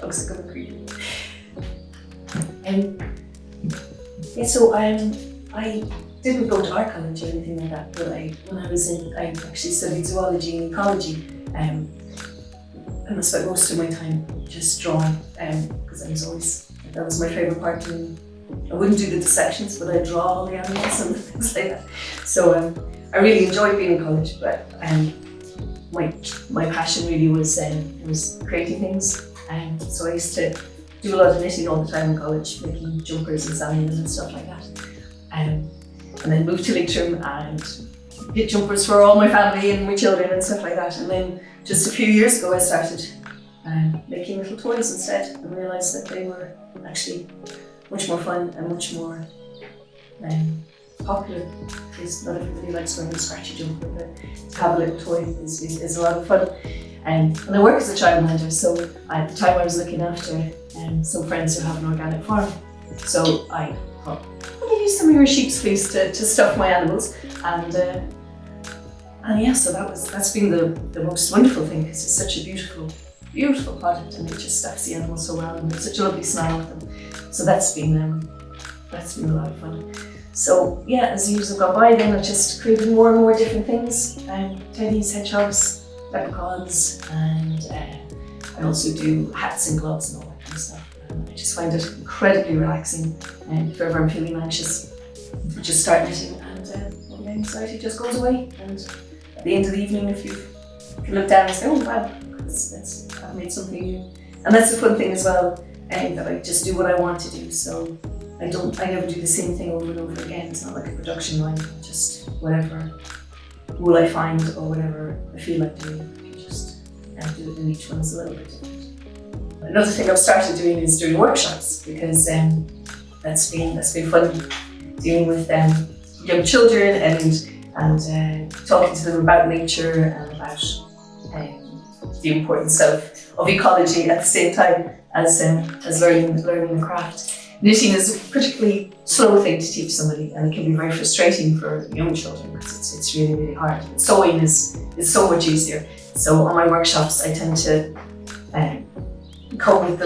Looks like a creepy. Yeah, so I didn't go to art college or anything like that, but I actually studied zoology and ecology. And I spent most of my time just drawing, because that was my favourite part. And I wouldn't do the dissections, but I'd draw all the animals and things like that. So I really enjoyed being in college, but my passion really was creating things. So I used to do a lot of knitting all the time in college, making jumpers and sewing them and stuff like that. And then moved to Leitrim and did jumpers for all my family and my children and stuff like that. And then just a few years ago I started making little toys instead, and realised that they were actually much more fun and much more popular, because not everybody likes wearing a scratchy jumper, but to have a little toy is a lot of fun. And I work as a childminder, so at the time I was looking after some friends who have an organic farm. So I thought, I'm going to use some of your sheep's fleece to stuff my animals. And yeah, so that's been the most wonderful thing, because it's such a beautiful product, and it just stuffs the animals so well, and it's such a lovely smell of them. So that's been a lot of fun. So yeah, as the years have gone by, then I just created more and more different things, teddies, hedgehogs, leprechauns, and I also do hats and gloves and all that kind of stuff. And I just find it incredibly relaxing, and if ever I'm feeling anxious, I just start knitting, and all the anxiety just goes away. And at the end of the evening, if you can look down and say, oh wow, I've made something new. And that's the fun thing as well, that I just do what I want to do. So I never do the same thing over and over again. It's not like a production line, just whatever wool I find or whatever I feel like doing, you just do it, and each one's a little bit different. Another thing I've started doing is doing workshops, because that's been fun, dealing with young children and talking to them about nature and about the importance of ecology at the same time as learning the craft. Knitting is a particularly slow thing to teach somebody, and it can be very frustrating for young children because it's really, really hard. But sewing is so much easier. So on my workshops, I tend to come with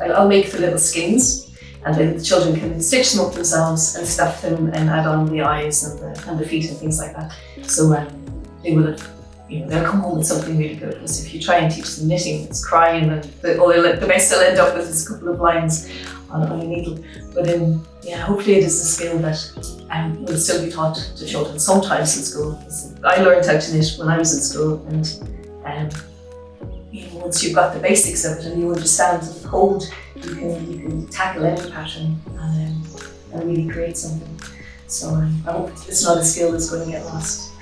I'll make the little skins, and then the children can stitch them up themselves and stuff them and add on the eyes and the feet and things like that. So they will have, they'll come home with something really good. Because if you try and teach them knitting, it's crying, and the best they'll end up with is a couple of lines on a needle. But hopefully it is a skill that will still be taught to children sometimes in school. I learned how to knit when I was in school, and once you've got the basics of it and you understand the code, you can tackle any pattern and really create something. So I hope it's not a skill that's going to get lost.